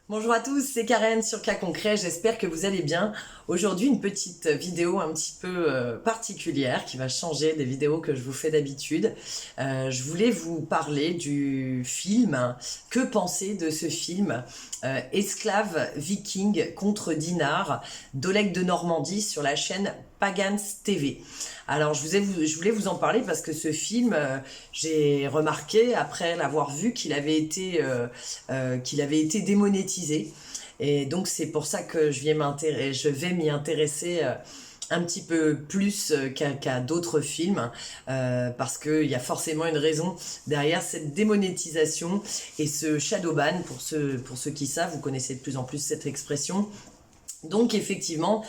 Bonjour à tous, c'est Karen sur Cas Concret, j'espère que vous allez bien. Aujourd'hui, une petite vidéo un petit peu particulière qui va changer des vidéos que je vous fais d'habitude. Je voulais vous parler du film. Que penser de ce film Esclave viking contre Dinard d'Oleg de Normandie sur la chaîne Pagans TV. Alors je voulais vous en parler parce que ce film, j'ai remarqué après l'avoir vu qu'il avait été démonétisé. Et donc c'est pour ça que je vais m'y intéresser un petit peu plus qu'à d'autres films, parce qu'il y a forcément une raison derrière cette démonétisation et ce shadow ban. Pour ceux qui savent, vous connaissez de plus en plus cette expression. Donc effectivement,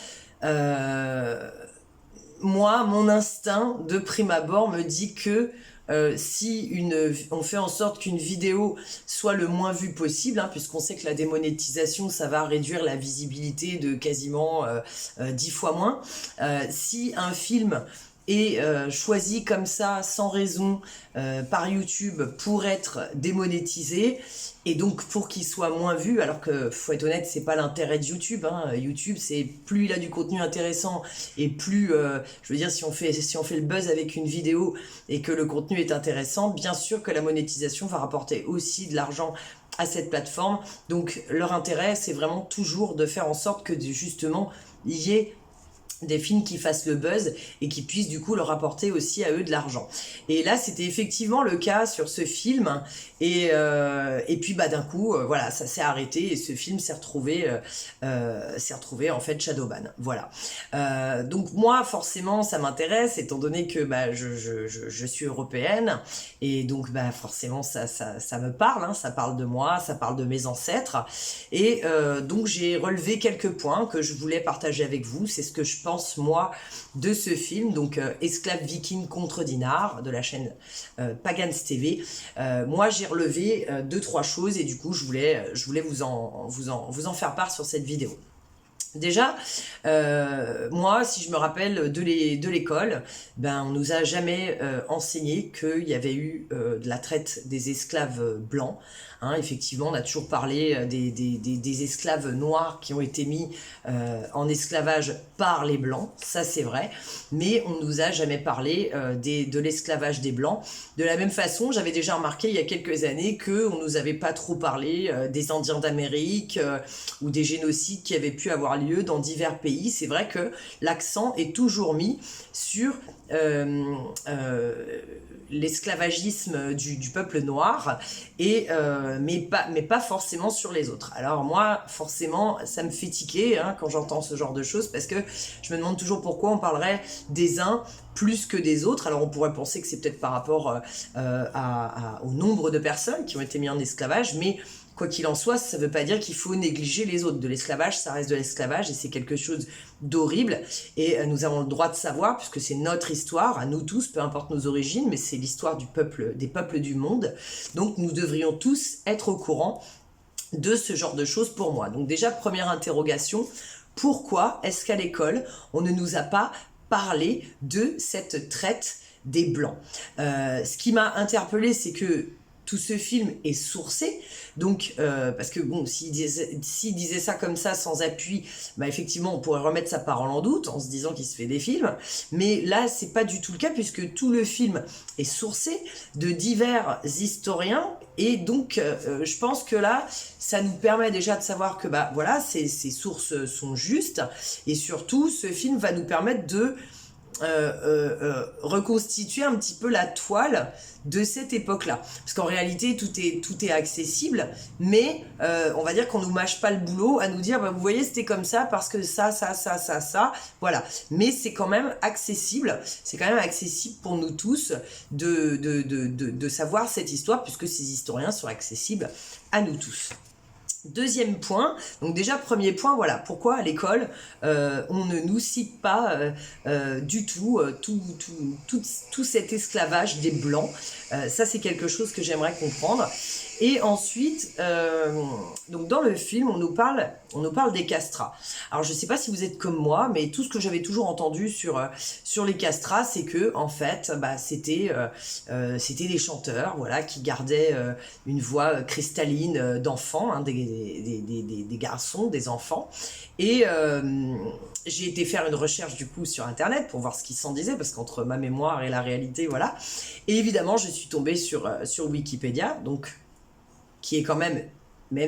moi, mon instinct de prime abord me dit que on fait en sorte qu'une vidéo soit le moins vue possible, hein, puisqu'on sait que la démonétisation, ça va réduire la visibilité de quasiment 10 fois moins. Si un film est choisi comme ça, sans raison, par YouTube pour être démonétisé, et donc pour qu'il soit moins vu, alors que, faut être honnête, c'est pas l'intérêt de YouTube, hein. YouTube, c'est plus il a du contenu intéressant, et plus, je veux dire, si on fait le buzz avec une vidéo, et que le contenu est intéressant, bien sûr que la monétisation va rapporter aussi de l'argent à cette plateforme. Donc leur intérêt, c'est vraiment toujours de faire en sorte que justement, il y ait des films qui fassent le buzz et qui puissent du coup leur apporter aussi à eux de l'argent. Et là, c'était effectivement le cas sur ce film. Et puis d'un coup, voilà, ça s'est arrêté et ce film s'est retrouvé en fait shadowban. Voilà. Donc moi, forcément, ça m'intéresse étant donné que je suis européenne et donc forcément ça me parle. Hein, ça parle de moi, ça parle de mes ancêtres. Et donc j'ai relevé quelques points que je voulais partager avec vous. C'est ce que je pense moi de ce film, donc Esclave viking contre Dinard de la chaîne Pagans TV. Moi j'ai relevé 2-3 choses et du coup je voulais vous en faire part sur cette vidéo. Déjà, moi, si je me rappelle de l'école, on nous a jamais enseigné qu'il y avait eu de la traite des esclaves blancs. Hein, effectivement, on a toujours parlé des esclaves noirs qui ont été mis en esclavage par les blancs, ça c'est vrai, mais on nous a jamais parlé de l'esclavage des blancs. De la même façon, j'avais déjà remarqué il y a quelques années qu'on nous avait pas trop parlé des Indiens d'Amérique ou des génocides qui avaient pu avoir lieu dans divers pays. C'est vrai que l'accent est toujours mis sur l'esclavagisme du peuple noir, mais pas forcément sur les autres. Alors moi, forcément, ça me fait tiquer quand j'entends ce genre de choses, parce que je me demande toujours pourquoi on parlerait des uns plus que des autres. Alors on pourrait penser que c'est peut-être par rapport au nombre de personnes qui ont été mises en esclavage, mais quoi qu'il en soit, ça ne veut pas dire qu'il faut négliger les autres. De l'esclavage, ça reste de l'esclavage et c'est quelque chose d'horrible. Et nous avons le droit de savoir, puisque c'est notre histoire, à nous tous, peu importe nos origines, mais c'est l'histoire des peuples du monde. Donc nous devrions tous être au courant de ce genre de choses pour moi. Donc déjà, première interrogation, pourquoi est-ce qu'à l'école, on ne nous a pas parlé de cette traite des Blancs? Ce qui m'a interpellée, c'est que tout ce film est sourcé, donc parce que bon, s'il disait ça comme ça sans appui, effectivement on pourrait remettre sa parole en doute en se disant qu'il se fait des films, mais là c'est pas du tout le cas puisque tout le film est sourcé de divers historiens et donc je pense que là ça nous permet déjà de savoir que voilà, ces sources sont justes et surtout ce film va nous permettre de reconstituer un petit peu la toile de cette époque-là. Parce qu'en réalité, tout est accessible, mais on va dire qu'on nous mâche pas le boulot à nous dire, vous voyez, c'était comme ça parce que ça, voilà. Mais c'est quand même accessible, pour nous tous de savoir cette histoire, puisque ces historiens sont accessibles à nous tous. Deuxième point, donc déjà premier point, voilà, pourquoi à l'école on ne nous cite pas du tout tout cet esclavage des Blancs. Ça c'est quelque chose que j'aimerais comprendre. Et ensuite, donc dans le film, on nous parle des castrats. Alors je sais pas si vous êtes comme moi, mais tout ce que j'avais toujours entendu sur les castrats, c'est que en fait, c'était des chanteurs, voilà, qui gardaient une voix cristalline d'enfants, hein, des garçons, des enfants. Et j'ai été faire une recherche du coup sur internet pour voir ce qu'ils s'en disaient, parce qu'entre ma mémoire et la réalité, voilà. Et évidemment, je suis tombée sur Wikipédia, donc qui est quand même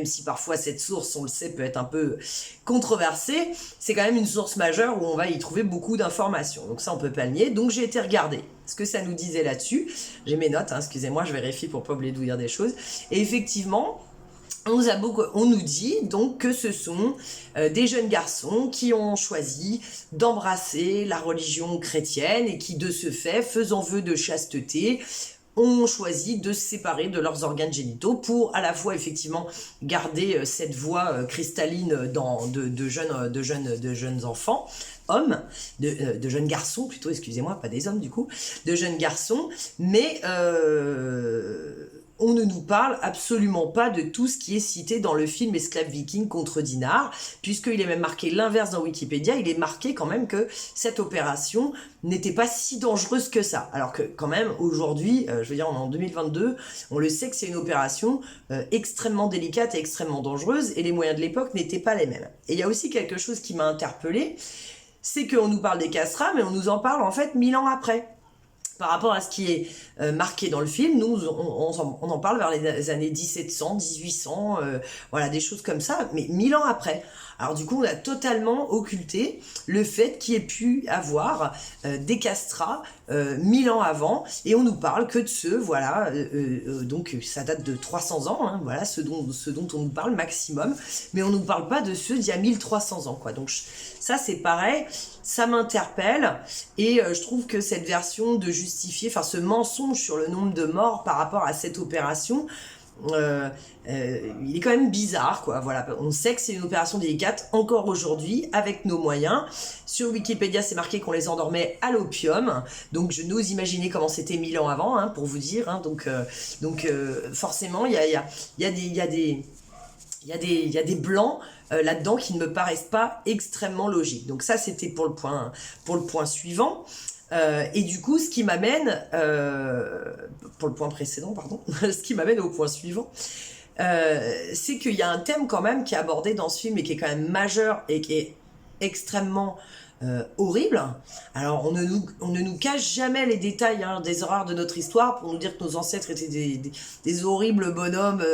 si parfois cette source, on le sait, peut être un peu controversée, c'est quand même une source majeure où on va y trouver beaucoup d'informations. Donc ça, on peut pas le nier. Donc j'ai été regarder ce que ça nous disait là-dessus. J'ai mes notes, hein, excusez-moi, je vérifie pour pas oublier de vous dire des choses. Et effectivement, on nous dit donc que ce sont des jeunes garçons qui ont choisi d'embrasser la religion chrétienne et qui, de ce fait, faisant vœu de chasteté, ont choisi de se séparer de leurs organes génitaux pour à la fois effectivement garder cette voix cristalline de jeunes enfants, hommes, de jeunes garçons plutôt, excusez-moi, pas des hommes du coup, de jeunes garçons, mais on ne nous parle absolument pas de tout ce qui est cité dans le film Esclave Viking contre Dinard, puisqu'il est même marqué l'inverse dans Wikipédia, il est marqué quand même que cette opération n'était pas si dangereuse que ça. Alors que quand même, aujourd'hui, je veux dire, on est en 2022, on le sait que c'est une opération extrêmement délicate et extrêmement dangereuse, et les moyens de l'époque n'étaient pas les mêmes. Et il y a aussi quelque chose qui m'a interpellée, c'est qu'on nous parle des castrats, mais on nous en parle en fait 1000 ans après. Par rapport à ce qui est marqué dans le film, nous, on en parle vers les années 1700, 1800, voilà, des choses comme ça, mais 1000 ans après. Alors du coup, on a totalement occulté le fait qu'il y ait pu avoir des castrats 1000 ans avant, et on nous parle que de ceux, voilà, donc ça date de 300 ans, hein, voilà, ce dont on nous parle maximum, mais on nous parle pas de ceux d'il y a 1300 ans, quoi. Donc ça, c'est pareil, ça m'interpelle, et je trouve que cette version de justifier, enfin ce mensonge sur le nombre de morts par rapport à cette opération, il est quand même bizarre, quoi. Voilà, on sait que c'est une opération délicate encore aujourd'hui avec nos moyens. Sur Wikipédia, c'est marqué qu'on les endormait à l'opium, donc je n'ose imaginer comment c'était 1000 ans avant, hein, pour vous dire, hein. Donc forcément, il y a des blancs là-dedans qui ne me paraissent pas extrêmement logiques. Donc ça, c'était pour le point suivant. Et du coup, ce qui m'amène, pour le point précédent, pardon, ce qui m'amène au point suivant, c'est qu'il y a un thème quand même qui est abordé dans ce film et qui est quand même majeur et qui est extrêmement horrible. Alors, on ne nous cache jamais les détails, hein, des horreurs de notre histoire pour nous dire que nos ancêtres étaient des horribles bonhommes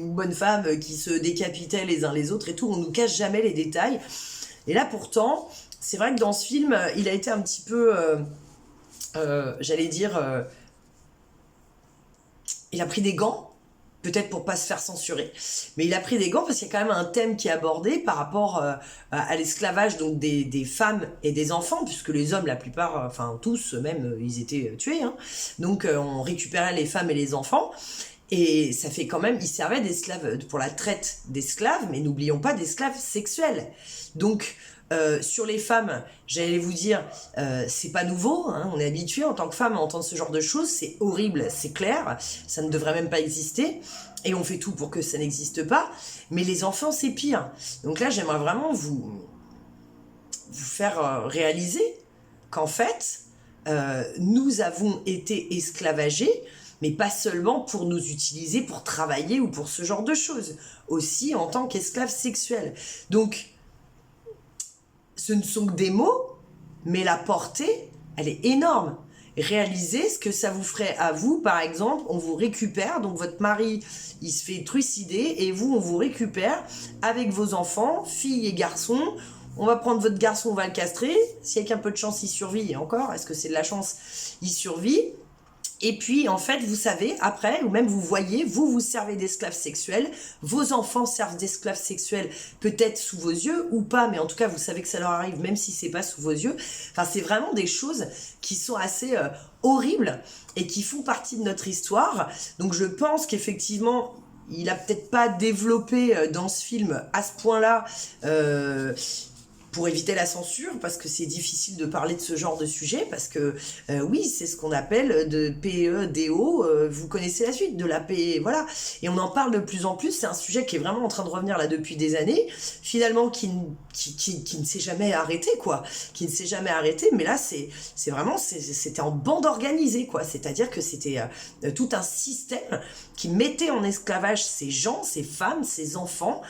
ou bonnes femmes qui se décapitaient les uns les autres et tout. On nous cache jamais les détails. Et là, pourtant, c'est vrai que dans ce film, il a été un petit peu, j'allais dire, il a pris des gants, peut-être pour pas se faire censurer, mais il a pris des gants parce qu'il y a quand même un thème qui est abordé par rapport à l'esclavage donc des femmes et des enfants, puisque les hommes, la plupart, enfin tous même, ils étaient tués, hein. Donc on récupérait les femmes et les enfants. Et ça fait quand même, ils servaient d'esclaves pour la traite d'esclaves, mais n'oublions pas d'esclaves sexuels. Donc, sur les femmes, j'allais vous dire, c'est pas nouveau, hein, on est habitué en tant que femme à entendre ce genre de choses, c'est horrible, c'est clair, ça ne devrait même pas exister, et on fait tout pour que ça n'existe pas, mais les enfants, c'est pire. Donc là, j'aimerais vraiment vous faire réaliser qu'en fait, nous avons été esclavagés, mais pas seulement pour nous utiliser, pour travailler ou pour ce genre de choses, aussi en tant qu'esclaves sexuels. Donc, ce ne sont que des mots, mais la portée, elle est énorme. Réalisez ce que ça vous ferait à vous, par exemple, on vous récupère, donc votre mari, il se fait trucider, et vous, on vous récupère avec vos enfants, filles et garçons. On va prendre votre garçon, on va le castrer, si avec un peu de chance, il survit, et encore, est-ce que c'est de la chance, il survit. Et puis, en fait, vous savez, après, ou même vous voyez, vous servez d'esclaves sexuels, vos enfants servent d'esclaves sexuels, peut-être sous vos yeux ou pas, mais en tout cas, vous savez que ça leur arrive, même si c'est pas sous vos yeux. Enfin, c'est vraiment des choses qui sont assez horribles et qui font partie de notre histoire. Donc, je pense qu'effectivement, il a peut-être pas développé dans ce film à ce point-là pour éviter la censure, parce que c'est difficile de parler de ce genre de sujet, parce que oui, c'est ce qu'on appelle de PEDO, vous connaissez la suite, de la PE, voilà. Et on en parle de plus en plus, c'est un sujet qui est vraiment en train de revenir là depuis des années, finalement qui ne s'est jamais arrêté, quoi, qui ne s'est jamais arrêté, mais là, c'est vraiment, c'était en bande organisée, quoi, c'est-à-dire que c'était tout un système qui mettait en esclavage ces gens, ces femmes, ces enfants,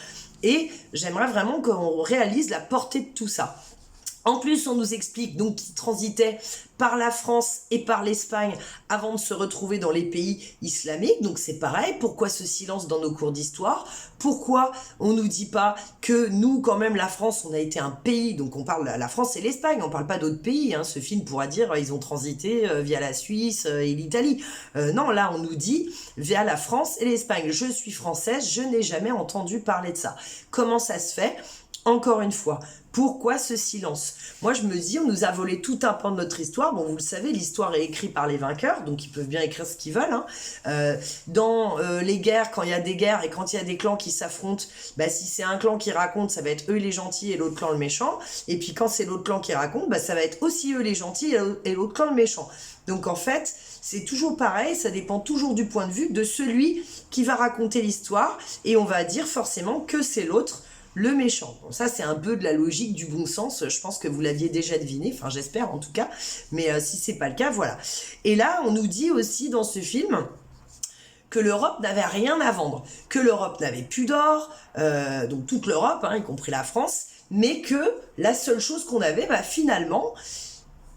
et j'aimerais vraiment qu'on réalise la portée de tout ça. En plus, on nous explique donc qu'ils transitaient par la France et par l'Espagne avant de se retrouver dans les pays islamiques. Donc c'est pareil, pourquoi ce silence dans nos cours d'histoire? Pourquoi on nous dit pas que nous, quand même, la France, on a été un pays, donc on parle de la France et l'Espagne, on parle pas d'autres pays, hein. Ce film pourra dire ils ont transité via la Suisse et l'Italie. Non, là on nous dit via la France et l'Espagne. Je suis française, je n'ai jamais entendu parler de ça. Comment ça se fait? Encore une fois, pourquoi ce silence? Moi, je me dis, on nous a volé tout un pan de notre histoire. Bon, vous le savez, l'histoire est écrite par les vainqueurs, donc ils peuvent bien écrire ce qu'ils veulent, hein. Dans les guerres, quand il y a des guerres et quand il y a des clans qui s'affrontent, bah, si c'est un clan qui raconte, ça va être eux les gentils et l'autre clan le méchant. Et puis quand c'est l'autre clan qui raconte, bah, ça va être aussi eux les gentils et l'autre clan le méchant. Donc en fait, c'est toujours pareil, ça dépend toujours du point de vue de celui qui va raconter l'histoire. Et on va dire forcément que c'est l'autre le méchant. Bon, ça, c'est un peu de la logique du bon sens. Je pense que vous l'aviez déjà deviné. Enfin, j'espère en tout cas. Mais si c'est pas le cas, voilà. Et là, on nous dit aussi dans ce film que l'Europe n'avait rien à vendre, que l'Europe n'avait plus d'or, donc toute l'Europe, hein, y compris la France, mais que la seule chose qu'on avait, bah, finalement,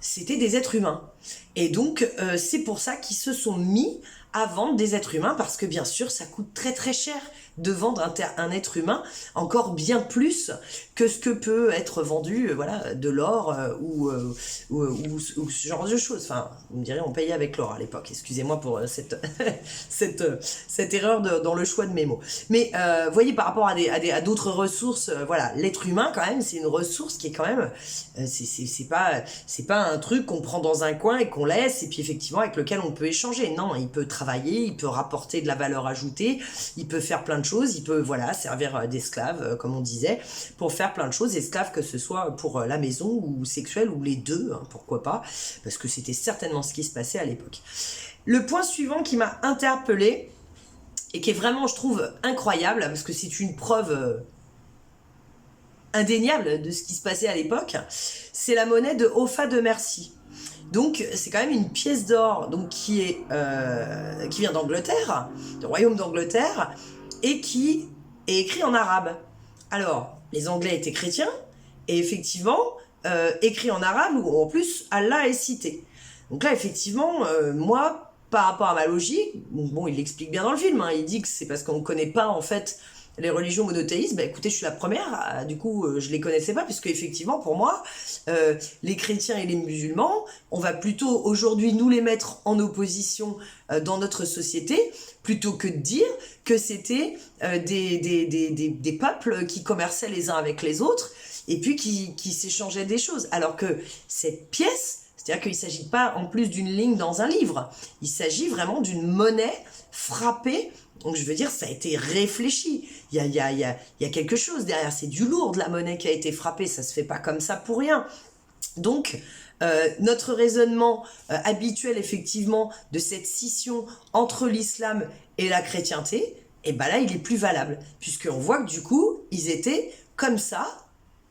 c'était des êtres humains. Et donc, c'est pour ça qu'ils se sont mis à vendre des êtres humains, parce que bien sûr, ça coûte très très cher de vendre un être humain, encore bien plus que ce que peut être vendu, voilà, de l'or ou ce genre de choses. Enfin, vous me direz, on payait avec l'or à l'époque. Excusez-moi pour cette erreur dans le choix de mes mots. Mais voyez, par rapport à d'autres ressources, voilà, l'être humain, quand même, c'est une ressource qui est quand même... c'est pas un truc qu'on prend dans un coin et qu'on laisse, et puis effectivement, avec lequel on peut échanger. Non, il peut travailler, il peut rapporter de la valeur ajoutée, il peut faire plein de choses, il peut, voilà, servir d'esclave, comme on disait, pour faire plein de choses, esclave que ce soit pour la maison ou sexuelle ou les deux, hein, pourquoi pas, parce que c'était certainement ce qui se passait à l'époque. Le point suivant qui m'a interpellée et qui est vraiment, je trouve, incroyable, parce que c'est une preuve indéniable de ce qui se passait à l'époque, c'est la monnaie de Offa de Mercie. Donc c'est quand même une pièce d'or, donc qui vient d'Angleterre, du royaume d'Angleterre, et qui est écrit en arabe. Alors, les Anglais étaient chrétiens, et effectivement, écrit en arabe, où en plus, Allah est cité. Donc là, effectivement, moi, par rapport à ma logique, bon, il l'explique bien dans le film, hein, il dit que c'est parce qu'on ne connaît pas, en fait, les religions monothéistes. Bah écoutez, je suis la première, du coup, je les connaissais pas, puisque effectivement, pour moi, les chrétiens et les musulmans, on va plutôt aujourd'hui nous les mettre en opposition dans notre société, plutôt que de dire que c'était des peuples qui commerçaient les uns avec les autres, et puis qui s'échangeaient des choses. Alors que cette pièce, c'est-à-dire qu'il ne s'agit pas en plus d'une ligne dans un livre, il s'agit vraiment d'une monnaie frappée. Donc je veux dire, ça a été réfléchi. Il y a quelque chose derrière. C'est du lourd de la monnaie qui a été frappée. Ça se fait pas comme ça pour rien. Donc notre raisonnement habituel, effectivement, de cette scission entre l'islam et la chrétienté, et ben là, il est plus valable. Puisqu'on voit que du coup, ils étaient comme ça,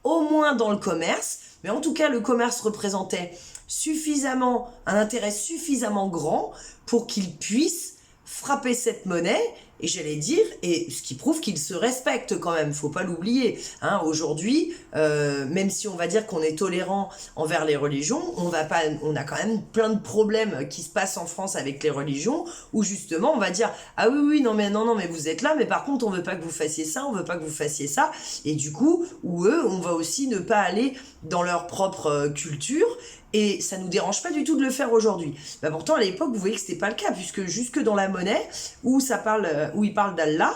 au moins dans le commerce. Mais en tout cas, le commerce représentait un intérêt suffisamment grand pour qu'ils puissent frapper cette monnaie, et j'allais dire, et ce qui prouve qu'ils se respectent quand même, faut pas l'oublier, hein. Aujourd'hui, même si on va dire qu'on est tolérant envers les religions, on a quand même plein de problèmes qui se passent en France avec les religions, où justement on va dire, ah oui, non mais vous êtes là, mais par contre on veut pas que vous fassiez ça, on veut pas que vous fassiez ça, et du coup, ou eux, on va aussi ne pas aller dans leur propre culture, et ça nous dérange pas du tout de le faire aujourd'hui. Bah pourtant, à l'époque, vous voyez que c'était pas le cas, puisque jusque dans la monnaie, où ça parle, où il parle d'Allah,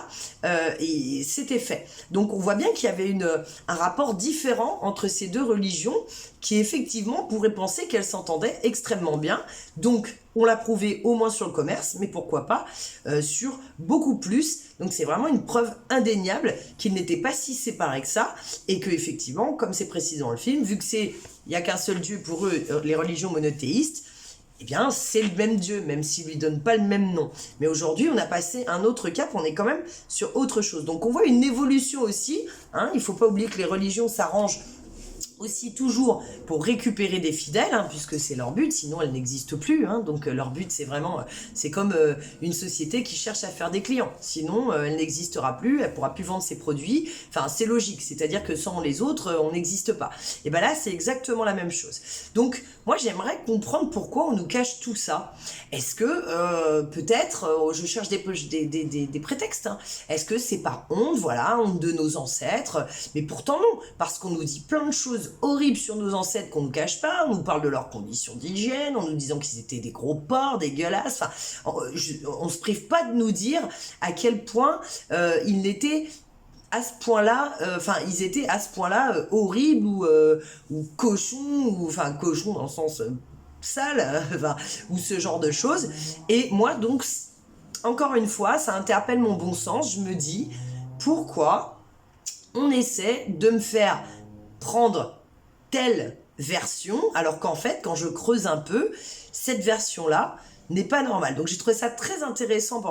et c'était fait. Donc on voit bien qu'il y avait un rapport différent entre ces deux religions qui effectivement pourrait penser qu'elles s'entendaient extrêmement bien. Donc on l'a prouvé au moins sur le commerce, mais pourquoi pas sur beaucoup plus. Donc c'est vraiment une preuve indéniable qu'ils n'étaient pas si séparés que ça, et que effectivement, comme c'est précisé dans le film, vu que il n'y a qu'un seul Dieu pour eux, les religions monothéistes, eh bien, c'est le même Dieu, même s'il ne lui donne pas le même nom. Mais aujourd'hui, on a passé un autre cap, on est quand même sur autre chose. Donc, on voit une évolution aussi. Hein, il ne faut pas oublier que les religions s'arrangent aussi toujours pour récupérer des fidèles, hein, puisque c'est leur but, sinon elles n'existent plus. Hein, donc leur but, c'est vraiment, c'est comme une société qui cherche à faire des clients. Sinon, elle n'existera plus, elle pourra plus vendre ses produits. Enfin, c'est logique, c'est-à-dire que sans les autres, on n'existe pas. Et ben là, c'est exactement la même chose. Donc, moi, j'aimerais comprendre pourquoi on nous cache tout ça. Est-ce que peut-être, je cherche des prétextes. Hein. Est-ce que c'est par honte, voilà, honte de nos ancêtres? Mais pourtant non, parce qu'on nous dit plein de choses horribles sur nos ancêtres qu'on ne nous cache pas. On nous parle de leurs conditions d'hygiène, en nous disant qu'ils étaient des gros porcs, dégueulasses. Enfin, on se prive pas de nous dire à quel point ils n'étaient à ce point-là, ils étaient à ce point-là horribles ou cochons, ou enfin cochons dans le sens sale, ou ce genre de choses. Et moi, donc, encore une fois, ça interpelle mon bon sens. Je me dis, pourquoi on essaie de me faire prendre telle version, alors qu'en fait, quand je creuse un peu, cette version-là n'est pas normale. Donc j'ai trouvé ça très intéressant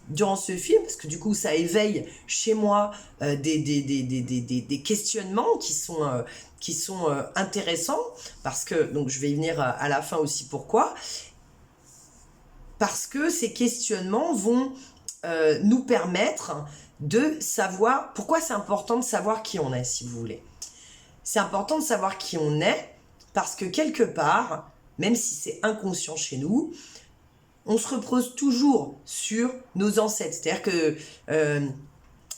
durant ce film, parce que du coup, ça éveille chez moi des questionnements qui sont intéressants, parce que, donc je vais y venir à la fin aussi pourquoi, parce que ces questionnements vont nous permettre de savoir, pourquoi c'est important de savoir qui on est, si vous voulez. C'est important de savoir qui on est, parce que quelque part, même si c'est inconscient chez nous, on se repose toujours sur nos ancêtres. C'est-à-dire que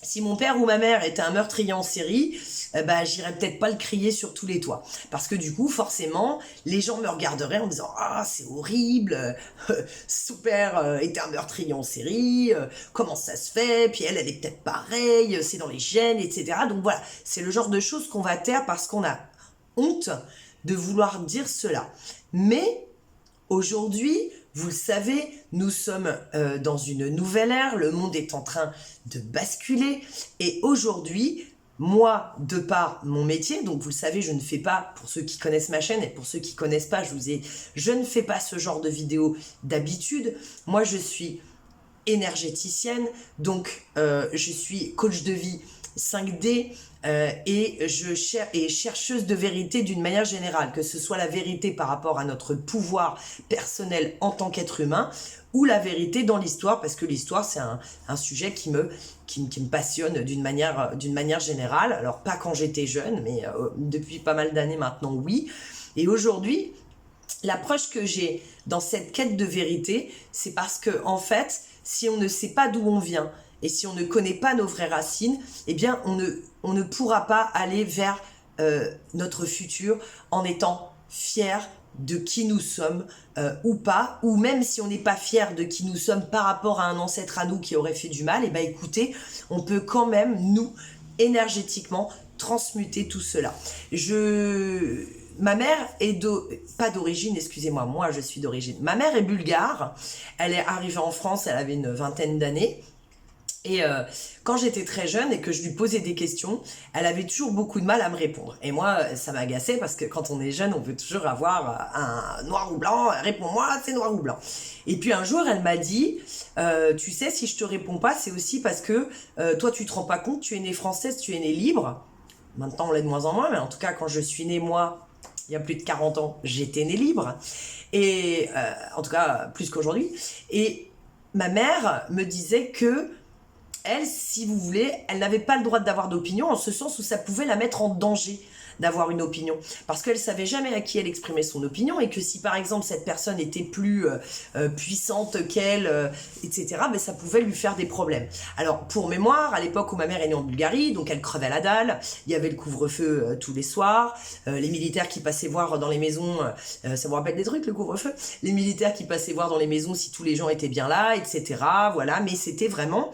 si mon père ou ma mère était un meurtrier en série, j'irais peut-être pas le crier sur tous les toits. Parce que du coup, forcément, les gens me regarderaient en me disant « Ah, c'est horrible, son père était un meurtrier en série, comment ça se fait? Puis elle est peut-être pareille, c'est dans les gènes, etc. » Donc voilà, c'est le genre de choses qu'on va taire parce qu'on a honte de vouloir dire cela. Mais aujourd'hui, vous le savez, nous sommes dans une nouvelle ère, le monde est en train de basculer, et aujourd'hui, moi, de par mon métier, donc vous le savez, je ne fais pas, pour ceux qui connaissent ma chaîne, et pour ceux qui ne connaissent pas, je ne fais pas ce genre de vidéos d'habitude. Moi, je suis énergéticienne, donc je suis coach de vie 5D, et chercheuse de vérité d'une manière générale, que ce soit la vérité par rapport à notre pouvoir personnel en tant qu'être humain, ou la vérité dans l'histoire, parce que l'histoire c'est un sujet qui me passionne d'une manière générale. Alors pas quand j'étais jeune, mais depuis pas mal d'années maintenant, oui. Et aujourd'hui, l'approche que j'ai dans cette quête de vérité, c'est parce que en fait, si on ne sait pas d'où on vient, et si on ne connaît pas nos vraies racines, eh bien on ne pourra pas aller vers notre futur en étant fier de qui nous sommes ou pas, ou même si on n'est pas fier de qui nous sommes par rapport à un ancêtre à nous qui aurait fait du mal, eh bien écoutez, on peut quand même, nous, énergétiquement, transmuter tout cela. Ma mère est pas d'origine, excusez-moi, moi je suis d'origine. Ma mère est bulgare, elle est arrivée en France, elle avait une vingtaine d'années. Et quand j'étais très jeune et que je lui posais des questions, elle avait toujours beaucoup de mal à me répondre. Et moi, ça m'agaçait parce que quand on est jeune, on veut toujours avoir un noir ou blanc. Réponds-moi, c'est noir ou blanc. Et puis un jour, elle m'a dit, tu sais, si je te réponds pas, c'est aussi parce que toi, tu te rends pas compte, tu es née française, tu es née libre. Maintenant, on l'est de moins en moins, mais en tout cas, quand je suis née, moi, il y a plus de 40 ans, j'étais née libre. Et en tout cas, plus qu'aujourd'hui. Et ma mère me disait que elle, si vous voulez, elle n'avait pas le droit d'avoir d'opinion, en ce sens où ça pouvait la mettre en danger d'avoir une opinion, parce qu'elle savait jamais à qui elle exprimait son opinion, et que si par exemple cette personne était plus puissante qu'elle, etc., ben, ça pouvait lui faire des problèmes. Alors pour mémoire, à l'époque où ma mère est née en Bulgarie, donc elle crevait la dalle, il y avait le couvre-feu tous les soirs, les militaires qui passaient voir dans les maisons, ça vous rappelle des trucs le couvre-feu, les militaires qui passaient voir dans les maisons si tous les gens étaient bien là, etc., voilà, mais c'était vraiment...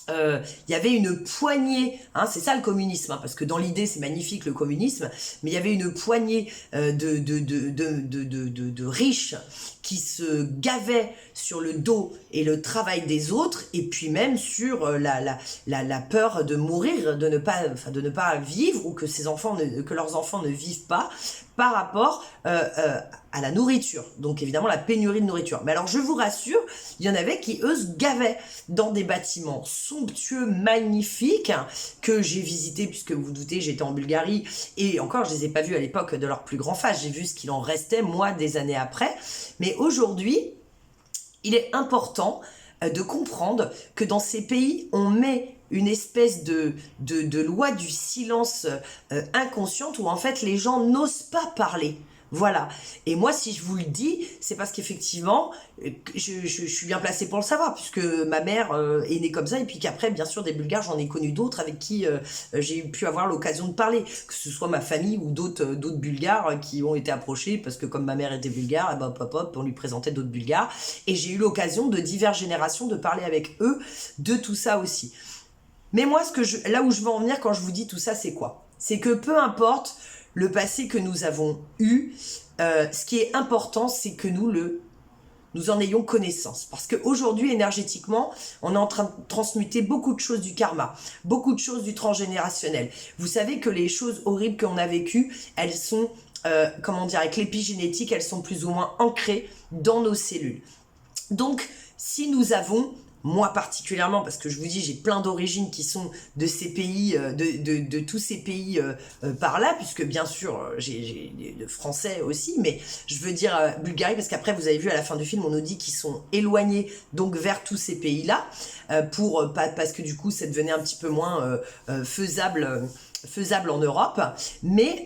il y avait une poignée, hein, c'est ça le communisme, hein, parce que dans l'idée c'est magnifique le communisme, mais il y avait une poignée de riches qui se gavaient sur le dos et le travail des autres, et puis même sur la peur de mourir, de ne pas vivre, ou que que leurs enfants ne vivent pas, par rapport à la nourriture. Donc évidemment la pénurie de nourriture. Mais alors je vous rassure, il y en avait qui eux se gavaient dans des bâtiments somptueux, magnifiques, que j'ai visités, puisque vous vous doutez, j'étais en Bulgarie, et encore je les ai pas vus à l'époque de leur plus grand phase, j'ai vu ce qu'il en restait moi des années après. Mais aujourd'hui, il est important de comprendre que dans ces pays, on met une espèce de loi du silence inconsciente, où en fait les gens n'osent pas parler. Voilà. Et moi, si je vous le dis, c'est parce qu'effectivement, je suis bien placée pour le savoir, puisque ma mère est née comme ça, et puis qu'après, bien sûr, des Bulgares, j'en ai connu d'autres avec qui j'ai pu avoir l'occasion de parler, que ce soit ma famille ou d'autres Bulgares qui ont été approchés, parce que comme ma mère était bulgare, et ben, hop, on lui présentait d'autres Bulgares, et j'ai eu l'occasion de diverses générations de parler avec eux de tout ça aussi. Mais moi, là où je veux en venir quand je vous dis tout ça, c'est quoi? C'est que peu importe le passé que nous avons eu, ce qui est important, c'est que nous en ayons connaissance. Parce qu'aujourd'hui, énergétiquement, on est en train de transmuter beaucoup de choses du karma, beaucoup de choses du transgénérationnel. Vous savez que les choses horribles qu'on a vécues, elles sont, avec l'épigénétique, elles sont plus ou moins ancrées dans nos cellules. Donc, si nous avons... Moi particulièrement, parce que je vous dis, j'ai plein d'origines qui sont de ces pays, de tous ces pays par là, puisque bien sûr, j'ai de français aussi, mais je veux dire Bulgarie, parce qu'après, vous avez vu à la fin du film, on nous dit qu'ils sont éloignés, donc vers tous ces pays-là, parce que du coup, ça devenait un petit peu moins faisable en Europe. Mais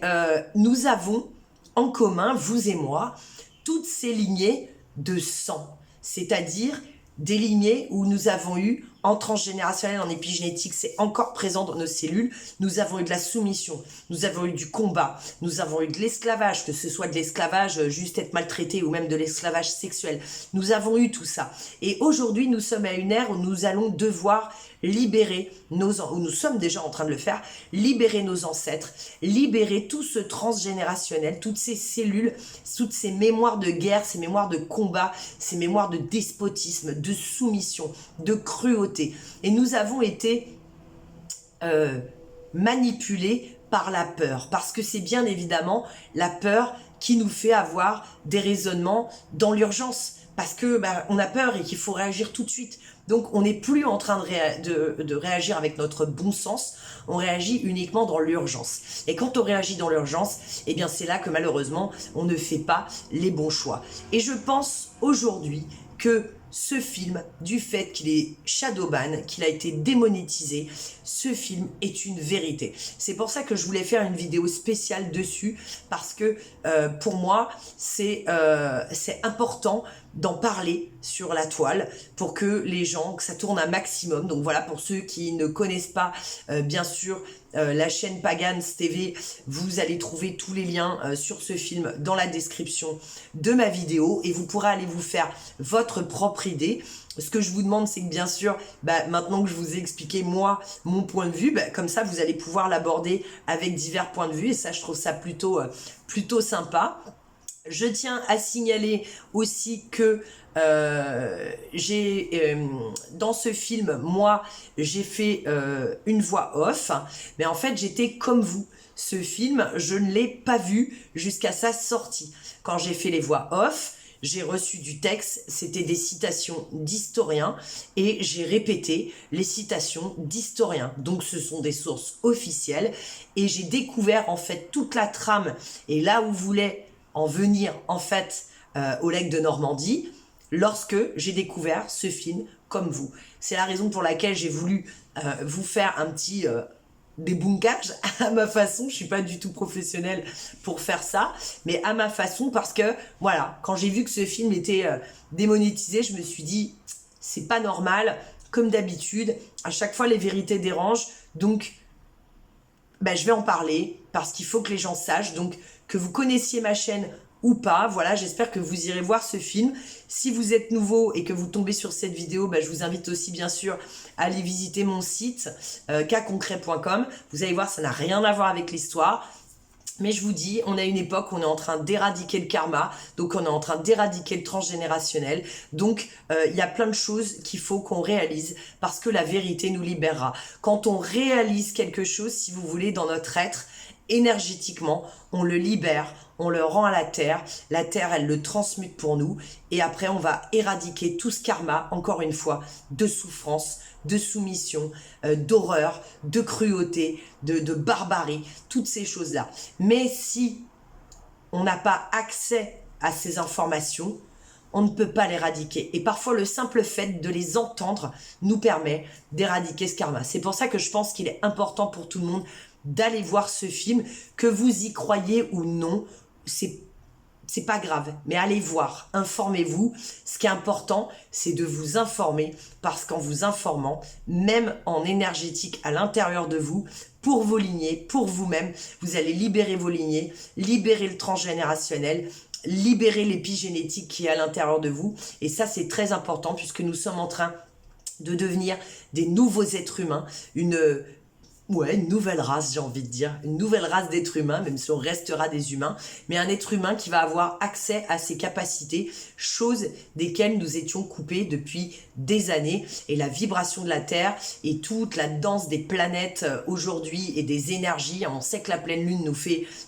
nous avons en commun, vous et moi, toutes ces lignées de sang, c'est-à-dire des lignées où nous avons eu, en transgénérationnel, en épigénétique, c'est encore présent dans nos cellules, nous avons eu de la soumission, nous avons eu du combat, nous avons eu de l'esclavage, que ce soit de l'esclavage juste être maltraité ou même de l'esclavage sexuel, nous avons eu tout ça. Et aujourd'hui, nous sommes à une ère où nous allons devoir libérer où nous sommes déjà en train de le faire, libérer nos ancêtres, libérer tout ce transgénérationnel, toutes ces cellules, toutes ces mémoires de guerre, ces mémoires de combat, ces mémoires de despotisme, de soumission, de cruauté. Et nous avons été manipulés par la peur, parce que c'est bien évidemment la peur qui nous fait avoir des raisonnements dans l'urgence, parce que on a peur et qu'il faut réagir tout de suite. Donc on n'est plus en train de réagir avec notre bon sens, on réagit uniquement dans l'urgence. Et quand on réagit dans l'urgence, eh bien c'est là que malheureusement on ne fait pas les bons choix. Et je pense aujourd'hui que ce film, du fait qu'il est shadowban, qu'il a été démonétisé, ce film est une vérité. C'est pour ça que je voulais faire une vidéo spéciale dessus, parce que pour moi, c'est important d'en parler sur la toile pour que les gens, que ça tourne un maximum. Donc voilà, pour ceux qui ne connaissent pas, bien sûr, la chaîne Pagans TV, vous allez trouver tous les liens sur ce film dans la description de ma vidéo, et vous pourrez aller vous faire votre propre idée. Ce que je vous demande, c'est que bien sûr, maintenant que je vous ai expliqué moi, mon point de vue, comme ça vous allez pouvoir l'aborder avec divers points de vue, et ça je trouve ça plutôt sympa. Je tiens à signaler aussi que dans ce film, moi, j'ai fait une voix off, mais en fait, j'étais comme vous. Ce film, je ne l'ai pas vu jusqu'à sa sortie. Quand j'ai fait les voix off, j'ai reçu du texte, c'était des citations d'historiens, et j'ai répété les citations d'historiens. Donc ce sont des sources officielles, et j'ai découvert en fait toute la trame, et là où voulait en venir en fait Oleg de Normandie, lorsque j'ai découvert ce film comme vous. C'est la raison pour laquelle j'ai voulu vous faire un petit débunkage à ma façon. Je suis pas du tout professionnelle pour faire ça, mais à ma façon, parce que voilà, quand j'ai vu que ce film était démonétisé, je me suis dit c'est pas normal. Comme d'habitude, à chaque fois les vérités dérangent, donc ben, je vais en parler parce qu'il faut que les gens sachent. Donc que vous connaissiez ma chaîne ou pas, voilà, j'espère que vous irez voir ce film. Si vous êtes nouveau et que vous tombez sur cette vidéo, ben, je vous invite aussi bien sûr à aller visiter mon site casconcret.com. Vous allez voir, ça n'a rien à voir avec l'histoire. Mais je vous dis, on a une époque où on est en train d'éradiquer le karma, donc on est en train d'éradiquer le transgénérationnel. Donc il y a plein de choses qu'il faut qu'on réalise parce que la vérité nous libérera. Quand on réalise quelque chose, si vous voulez, dans notre être, énergétiquement, on le libère, on le rend à la terre, elle le transmute pour nous, et après on va éradiquer tout ce karma, encore une fois, de souffrance, de soumission, d'horreur, de cruauté, de barbarie, toutes ces choses-là. Mais si on n'a pas accès à ces informations, on ne peut pas l'éradiquer. Et parfois, le simple fait de les entendre nous permet d'éradiquer ce karma. C'est pour ça que je pense qu'il est important pour tout le monde d'aller voir ce film, que vous y croyez ou non, c'est pas grave, mais allez voir, informez-vous. Ce qui est important, c'est de vous informer, parce qu'en vous informant, même en énergétique à l'intérieur de vous, pour vos lignées, pour vous-même, vous allez libérer vos lignées, libérer le transgénérationnel, libérer l'épigénétique qui est à l'intérieur de vous. Et ça, c'est très important, puisque nous sommes en train de devenir des nouveaux êtres humains, une nouvelle race, j'ai envie de dire, une nouvelle race d'êtres humains, même si on restera des humains, mais un être humain qui va avoir accès à ses capacités, choses desquelles nous étions coupés depuis des années. Et la vibration de la Terre et toute la danse des planètes aujourd'hui et des énergies, on sait que la pleine lune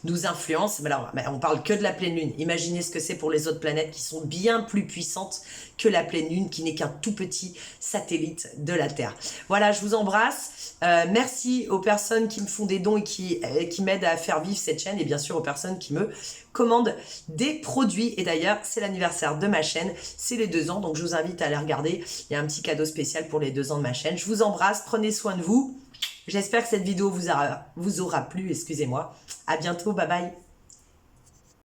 nous influence, mais alors on parle que de la pleine lune. Imaginez ce que c'est pour les autres planètes qui sont bien plus puissantes que la pleine lune, qui n'est qu'un tout petit satellite de la Terre. Voilà, je vous embrasse. Merci aux personnes qui me font des dons et qui m'aident à faire vivre cette chaîne, et bien sûr aux personnes qui me commandent des produits. Et d'ailleurs, c'est l'anniversaire de ma chaîne, c'est les 2 ans, donc je vous invite à aller regarder. Il y a un petit cadeau spécial pour les 2 ans de ma chaîne. Je vous embrasse, prenez soin de vous. J'espère que cette vidéo vous aura plu, excusez-moi. À bientôt, bye bye.